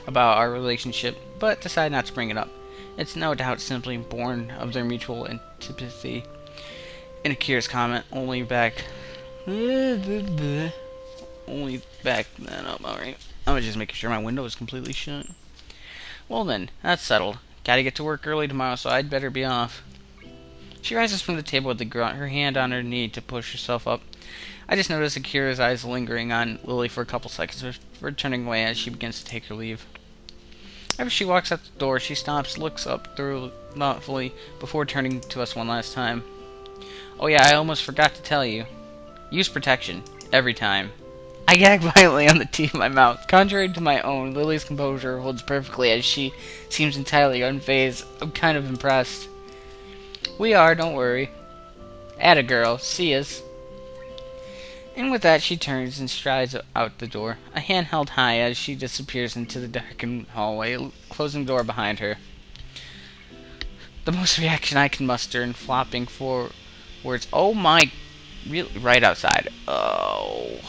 about our relationship, but decide not to bring it up. It's no doubt simply born of their mutual antipathy. In Akira's comment, only back then. Oh, alright. I was just making sure my window was completely shut. Well then, that's settled. Gotta get to work early tomorrow, so I'd better be off. She rises from the table with a grunt, her hand on her knee to push herself up. I just notice Akira's eyes lingering on Lily for a couple seconds before turning away as she begins to take her leave. After she walks out the door, she stops, looks up thoughtfully before turning to us one last time. Oh yeah, I almost forgot to tell you. Use protection. Every time. I gag violently on the teeth of my mouth. Contrary to my own, Lily's composure holds perfectly as she seems entirely unfazed. I'm kind of impressed. We are, don't worry. Atta girl, see us. And with that, she turns and strides out the door, a hand held high as she disappears into the darkened hallway, closing the door behind her. The most reaction I can muster in flopping forwards. Oh my... Really? Right outside. Oh...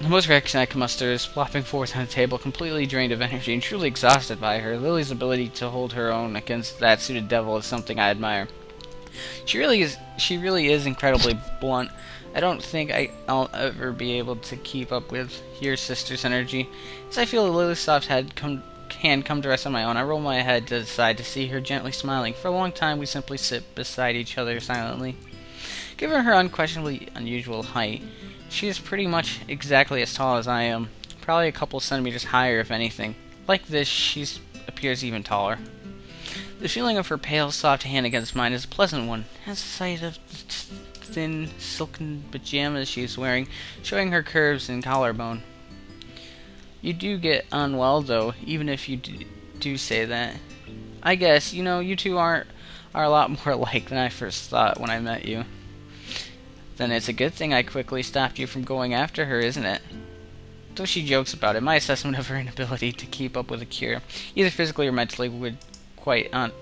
The most reaction I can muster is flopping forward on the table, completely drained of energy and truly exhausted by her. Lily's ability to hold her own against that suited devil is something I admire. She really is incredibly blunt. I don't think I'll ever be able to keep up with your sister's energy. As I feel Lily's soft hand come to rest on my own, I roll my head to the side to see her gently smiling. For a long time, we simply sit beside each other silently. Given her unquestionably unusual height, she is pretty much exactly as tall as I am, probably a couple centimeters higher if anything. Like this, she appears even taller. The feeling of her pale, soft hand against mine is a pleasant one, as the sight of the thin, silken pajamas she is wearing, showing her curves and collarbone. You do get on well, though, even if you do say that. I guess, you two are a lot more alike than I first thought when I met you. Then it's a good thing I quickly stopped you from going after her, isn't it? Though she jokes about it, my assessment of her inability to keep up with Akira, either physically or mentally, would quite in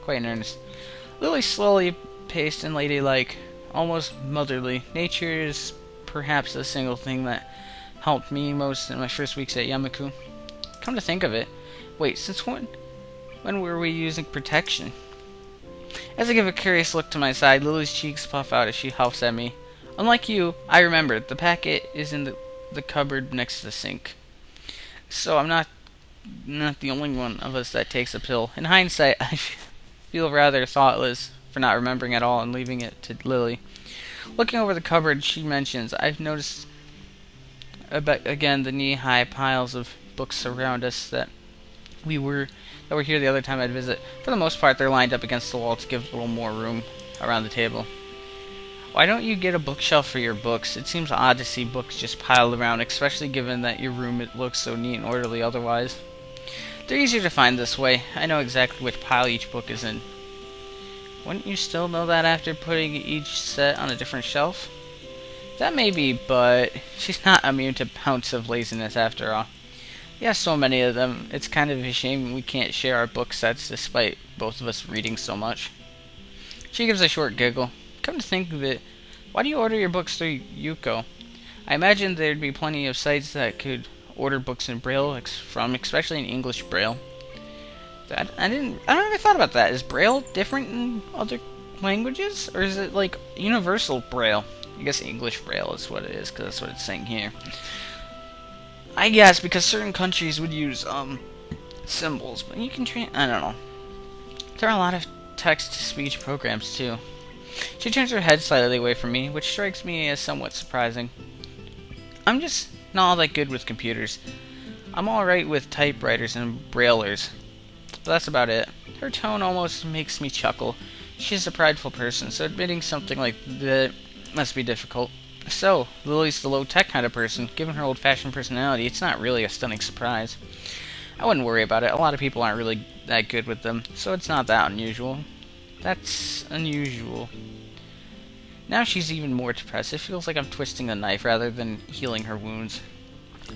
earnest. Lily slowly paced and ladylike, almost motherly. Nature is perhaps the single thing that helped me most in my first weeks at Yamaku. Come to think of it, wait, since when were we using protection? As I give a curious look to my side, Lily's cheeks puff out as she huffs at me. Unlike you, I remembered. The packet is in the cupboard next to the sink. So I'm not the only one of us that takes a pill. In hindsight, I feel rather thoughtless for not remembering at all and leaving it to Lily. Looking over the cupboard, she mentions, I've noticed again the knee-high piles of books around us that were here the other time I'd visit. For the most part, they're lined up against the wall to give a little more room around the table. Why don't you get a bookshelf for your books? It seems odd to see books just piled around, especially given that your room looks so neat and orderly otherwise. They're easier to find this way. I know exactly which pile each book is in. Wouldn't you still know that after putting each set on a different shelf? That may be, but she's not immune to bouts of laziness after all. Yeah, so many of them. It's kind of a shame we can't share our book sets despite both of us reading so much. She gives a short giggle. Come to think of it, why do you order your books through Yuko? I imagine there'd be plenty of sites that could order books in Braille from, especially in English Braille. I never thought about that. Is Braille different in other languages? Or is it like universal Braille? I guess English Braille is what it is, because that's what it's saying here. I guess because certain countries would use symbols, but you can I don't know. There are a lot of text-to-speech programs too. She turns her head slightly away from me, which strikes me as somewhat surprising. I'm just not all that good with computers. I'm alright with typewriters and braillers, but that's about it. Her tone almost makes me chuckle. She's a prideful person, so admitting something like that must be difficult. So, Lily's the low-tech kind of person. Given her old-fashioned personality, it's not really a stunning surprise. I wouldn't worry about it. A lot of people aren't really that good with them, so it's not that unusual. That's unusual. Now she's even more depressed. It feels like I'm twisting a knife rather than healing her wounds.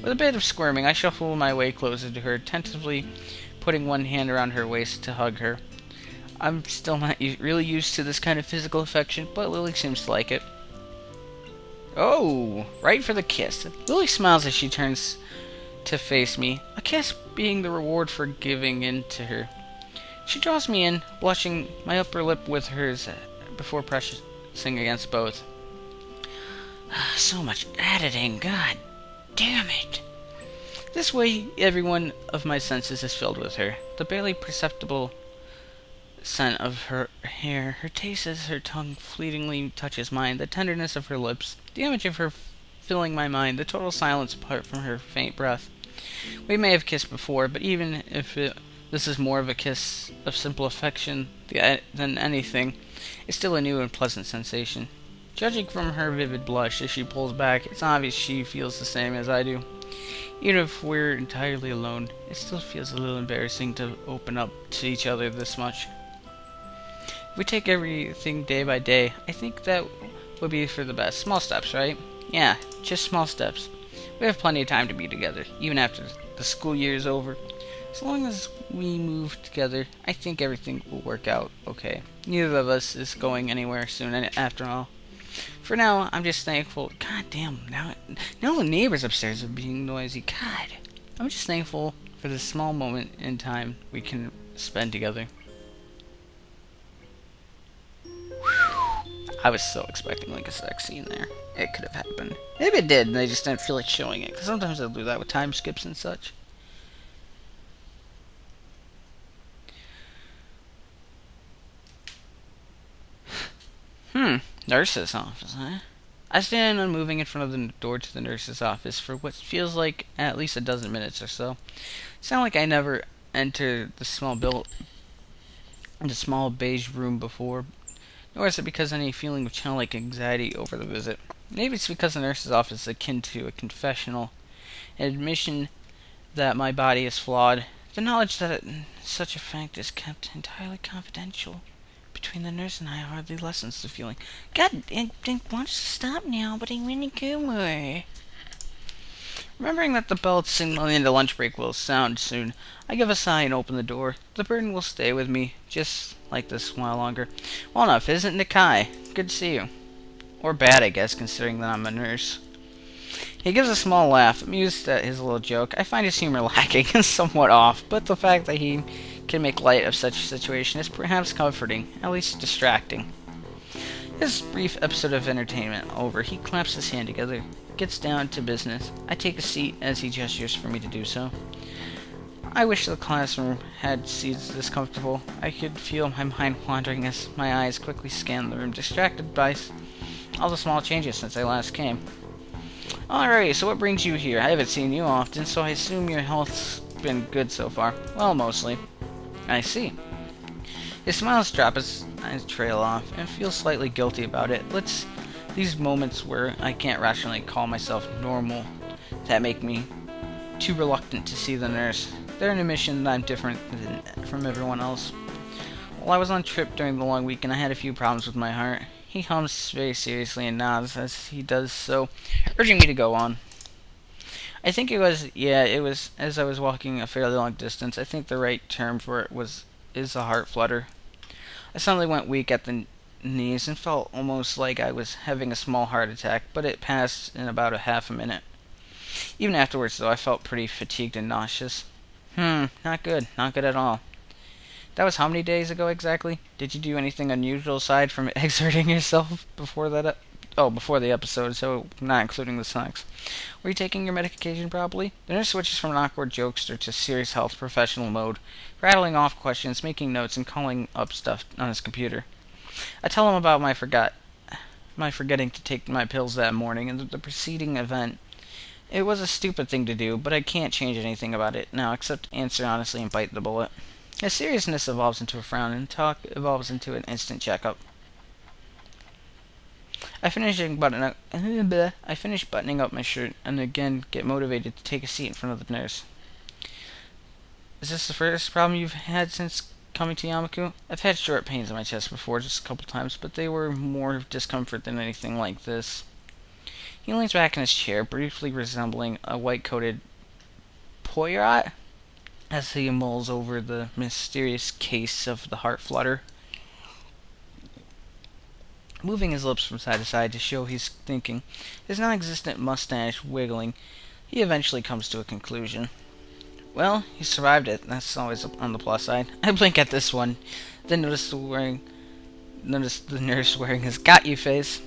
With a bit of squirming, I shuffle my way closer to her, tentatively putting one hand around her waist to hug her. I'm still not really used to this kind of physical affection, but Lily seems to like it. Oh, right for the kiss. Lily smiles as she turns to face me, a kiss being the reward for giving in to her. She draws me in, blushing my upper lip with hers before pressing against both. So much editing, god damn it. This way, every one of my senses is filled with her. The barely perceptible scent of her hair, her taste as her tongue fleetingly touches mine, the tenderness of her lips, the image of her filling my mind, the total silence apart from her faint breath. We may have kissed before, but even if this is more of a kiss of simple affection than anything, it's still a new and pleasant sensation. Judging from her vivid blush as she pulls back, it's obvious she feels the same as I do. Even if we're entirely alone, it still feels a little embarrassing to open up to each other this much. If we take everything day by day, I think that would be for the best. Small steps, right? Yeah, just small steps. We have plenty of time to be together, even after the school year is over. As long as we move together, I think everything will work out okay. Neither of us is going anywhere soon, after all. For now, I'm just thankful. God damn, now the neighbors upstairs are being noisy. God. I'm just thankful for this small moment in time we can spend together. I was so expecting like a sex scene there. It could have happened. Maybe it did, and they just didn't feel like showing it. Because sometimes they'll do that with time skips and such. Nurse's office, huh? I stand unmoving in front of the door to the nurse's office for what feels like at least a dozen minutes or so. It's not like I never entered the small beige room before, nor is it because any feeling of childlike anxiety over the visit. Maybe it's because the nurse's office is akin to a confessional, an admission that my body is flawed, the knowledge that such a fact is kept entirely confidential between the nurse and I hardly lessens the feeling. God, I want to stop now, but I want to go more. Remembering that the bell signaling the lunch break will sound soon, I give a sigh and open the door. The burden will stay with me, just like this while longer. Well enough, isn't it, Kai? Good to see you. Or bad, I guess, considering that I'm a nurse. He gives a small laugh, amused at his little joke. I find his humor lacking and somewhat off, but the fact that he can make light of such a situation is perhaps comforting, at least distracting. His brief episode of entertainment over, he claps his hand together, gets down to business. I take a seat as he gestures for me to do so. I wish the classroom had seats this comfortable. I could feel my mind wandering as my eyes quickly scan the room, distracted by all the small changes since I last came. Alright, so what brings you here? I haven't seen you often, so I assume your health's been good so far. Well, mostly. I see. His smiles drop as I trail off, and feel slightly guilty about it. These moments where I can't rationally call myself normal that make me too reluctant to see the nurse. They're an admission that I'm different from everyone else. While I was on trip during the long weekend, I had a few problems with my heart. He hums very seriously and nods as he does so, urging me to go on. I think it was as I was walking a fairly long distance. I think the right term for it is a heart flutter. I suddenly went weak at the knees and felt almost like I was having a small heart attack, but it passed in about a half a minute. Even afterwards, though, I felt pretty fatigued and nauseous. Not good. Not good at all. That was how many days ago exactly? Did you do anything unusual aside from exerting yourself before that? Before the episode, so not including the sex. Were you taking your medication properly? The nurse switches from an awkward jokester to serious health professional mode, rattling off questions, making notes, and calling up stuff on his computer. I tell him about my forgetting to take my pills that morning and the preceding event. It was a stupid thing to do, but I can't change anything about it now except answer honestly and bite the bullet. His seriousness evolves into a frown, and talk evolves into an instant checkup. I finish buttoning up my shirt, and again get motivated to take a seat in front of the nurse. Is this the first problem you've had since coming to Yamaku? I've had short pains in my chest before, just a couple times, but they were more of discomfort than anything like this. He leans back in his chair, briefly resembling a white-coated Poirot, as he mulls over the mysterious case of the heart flutter. moving his lips from side to side to show he's thinking, his non-existent mustache wiggling. He eventually comes to a conclusion. Well, he survived it. That's always on the plus side. I blink at this one, then notice the nurse wearing his "got you" face.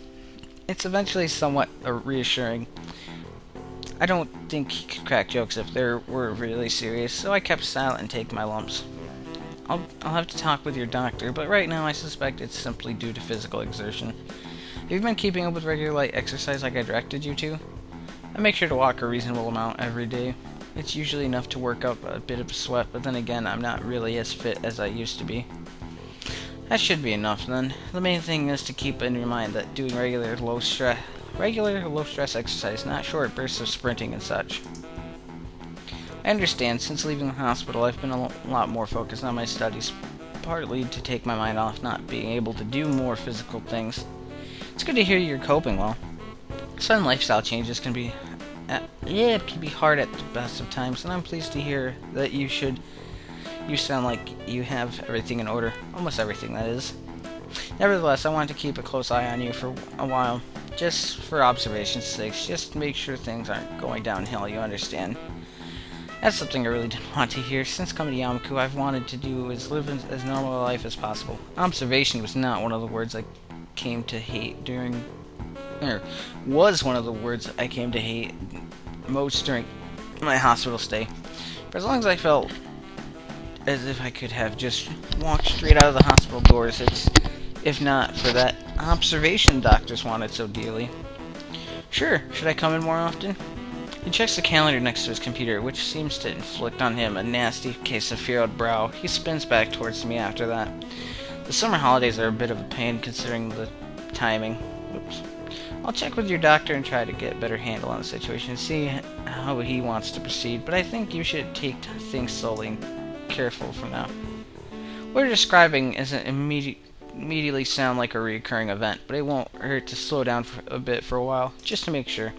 It's eventually somewhat reassuring. I don't think he could crack jokes if they were really serious, so I kept silent and take my lumps. I'll have to talk with your doctor, but right now I suspect it's simply due to physical exertion. Have you been keeping up with regular light exercise like I directed you to? I make sure to walk a reasonable amount every day. It's usually enough to work up a bit of a sweat, but then again, I'm not really as fit as I used to be. That should be enough then. The main thing is to keep in your mind that doing regular low stress exercise, not short bursts of sprinting and such. I understand. Since leaving the hospital, I've been a lot more focused on my studies, partly to take my mind off not being able to do more physical things. It's good to hear you're coping well. Sudden lifestyle changes can be it can be hard at the best of times, and I'm pleased to hear that you sound like you have everything in order. Almost everything, that is. Nevertheless, I want to keep a close eye on you for a while, just for observation's sake, just to make sure things aren't going downhill, you understand. That's something I really didn't want to hear. Since coming to Yamaku, I've wanted to do is live as normal a life as possible. Observation was not one of the words I came to hate was one of the words I came to hate most during my hospital stay. For as long as I felt as if I could have just walked straight out of the hospital doors, if not for that observation doctors wanted so dearly. Sure, should I come in more often? He checks the calendar next to his computer, which seems to inflict on him a nasty case of furrowed brow. He spins back towards me after that. The summer holidays are a bit of a pain considering the timing. Oops. I'll check with your doctor and try to get a better handle on the situation and see how he wants to proceed, but I think you should take things slowly and careful from now. What you're describing isn't immediately sound like a recurring event, but it won't hurt to slow down a bit for a while, just to make sure.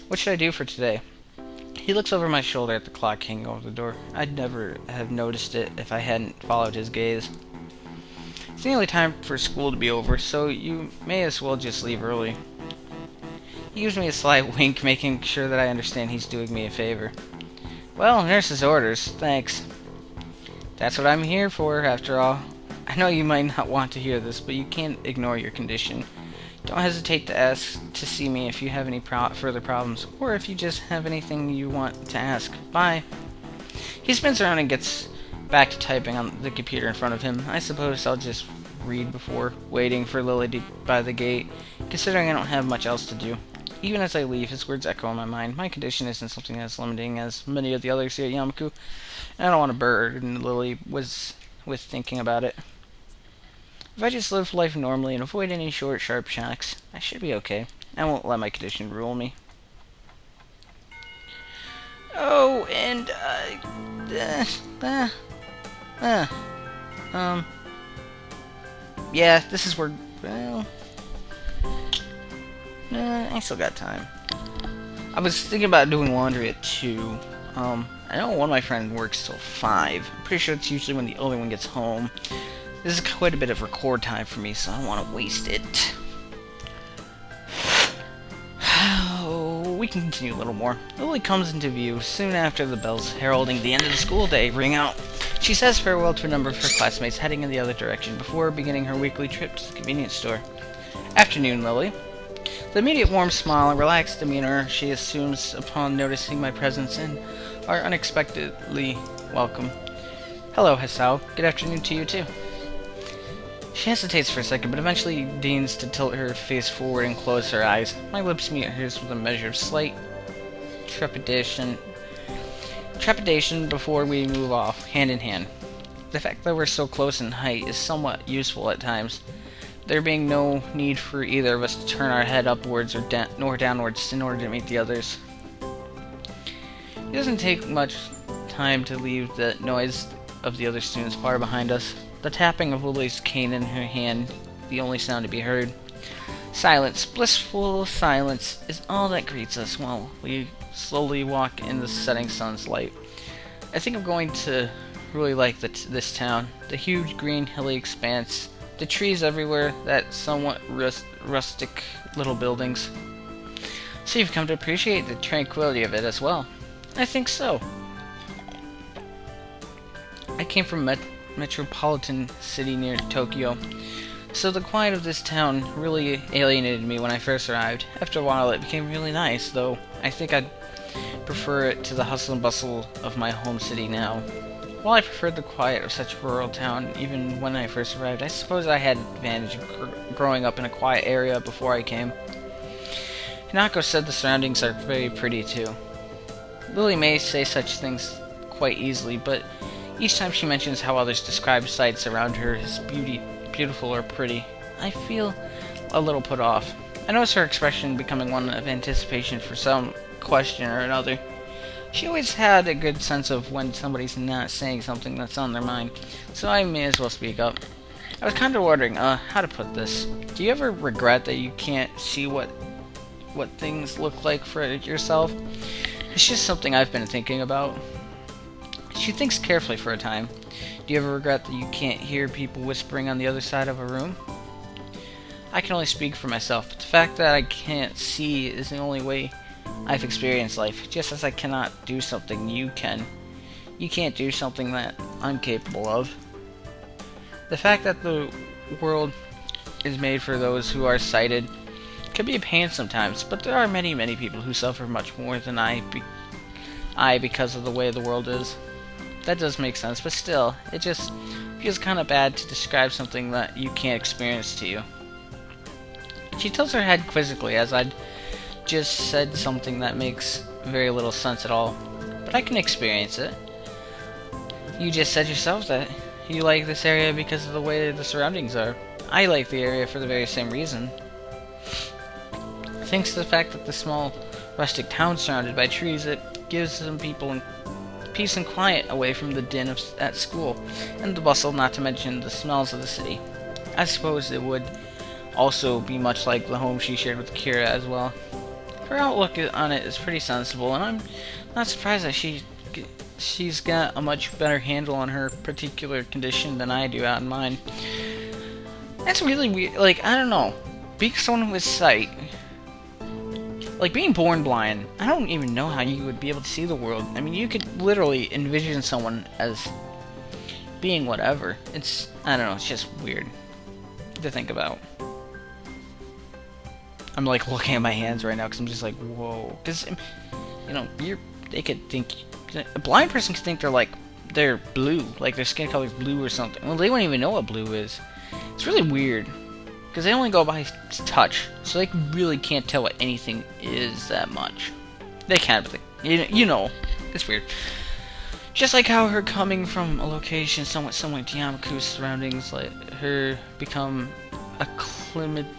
What should I do for today? He looks over my shoulder at the clock hanging over the door. I'd never have noticed it if I hadn't followed his gaze. It's nearly time for school to be over, so you may as well just leave early. He gives me a slight wink, making sure that I understand he's doing me a favor. Well, nurse's orders, thanks. That's what I'm here for, after all. I know you might not want to hear this, but you can't ignore your condition. Don't hesitate to ask to see me if you have any further problems, or if you just have anything you want to ask. Bye. He spins around and gets back to typing on the computer in front of him. I suppose I'll just read before waiting for Lily by the gate, considering I don't have much else to do. Even as I leave, his words echo in my mind. My condition isn't something as limiting as many of the others here at Yamaku, and I don't want to burden Lily with thinking about it. If I just live life normally and avoid any short, sharp shocks, I should be okay. I won't let my condition rule me. Oh, and, yeah, this is where, well, I still got time. I was thinking about doing laundry at 2. I know one of my friends works till 5. I'm pretty sure it's usually when the other one gets home. This is quite a bit of record time for me, so I don't want to waste it. Oh, we can continue a little more. Lily comes into view soon after the bells heralding the end of the school day ring out. She says farewell to a number of her classmates heading in the other direction before beginning her weekly trip to the convenience store. Afternoon, Lily. The immediate warm smile and relaxed demeanor she assumes upon noticing my presence and are unexpectedly welcome. Hello, Hisao. Good afternoon to you, too. She hesitates for a second, but eventually deigns to tilt her face forward and close her eyes. My lips meet hers with a measure of slight trepidation before we move off, hand in hand. The fact that we're so close in height is somewhat useful at times, there being no need for either of us to turn our head upwards nor downwards in order to meet the others. It doesn't take much time to leave the noise of the other students far behind us. The tapping of Lily's cane in her hand, the only sound to be heard. Silence, blissful silence, is all that greets us while we slowly walk in the setting sun's light. I think I'm going to really like this town. The huge green hilly expanse The trees everywhere, that somewhat rustic little buildings. So you've come to appreciate the tranquility of it as well. I think so. I came from a metropolitan city near Tokyo, so the quiet of this town really alienated me when I first arrived. After a while it became really nice, though I think I'd prefer it to the hustle and bustle of my home city now. While I preferred the quiet of such a rural town even when I first arrived, I suppose I had an advantage of growing up in a quiet area before I came. Hinako said the surroundings are very pretty too. Lily may say such things quite easily, but each time she mentions how others describe sights around her as beautiful or pretty, I feel a little put off. I notice her expression becoming one of anticipation for some question or another. She always had a good sense of when somebody's not saying something that's on their mind, so I may as well speak up. I was kind of wondering, how to put this. Do you ever regret that you can't see what things look like for yourself? It's just something I've been thinking about. She thinks carefully for a time. Do you ever regret that you can't hear people whispering on the other side of a room? I can only speak for myself, but the fact that I can't see is the only way I've experienced life. Just as I cannot do something you can. You can't do something that I'm capable of. The fact that the world is made for those who are sighted can be a pain sometimes, but there are many, many people who suffer much more than I because of the way the world is. That does make sense, but still, it just feels kind of bad to describe something that you can't experience to you. She tilts her head quizzically as I'd just said something that makes very little sense at all, but I can experience it. You just said yourself that you like this area because of the way the surroundings are. I like the area for the very same reason. Thanks to the fact that the small rustic town surrounded by trees, it gives some people peace and quiet away from the din at school and the bustle, not to mention the smells of the city. I suppose it would also be much like the home she shared with Kira as well. Her outlook on it is pretty sensible, and I'm not surprised that she's got a much better handle on her particular condition than I do out in mine. That's really weird. Like, I don't know. Being someone with sight, like being born blind, I don't even know how you would be able to see the world. I mean, you could literally envision someone as being whatever. I don't know, it's just weird to think about. I'm like looking at my hands right now because I'm just like, whoa. Because, you know, they could think, a blind person could think they're blue, like their skin color's blue or something. Well, they wouldn't even know what blue is. It's really weird. Because they only go by touch, so they really can't tell what anything is that much. They can't, but you know, it's weird. Just like how her coming from a location somewhat similar to Yamaku's surroundings let her become acclimatized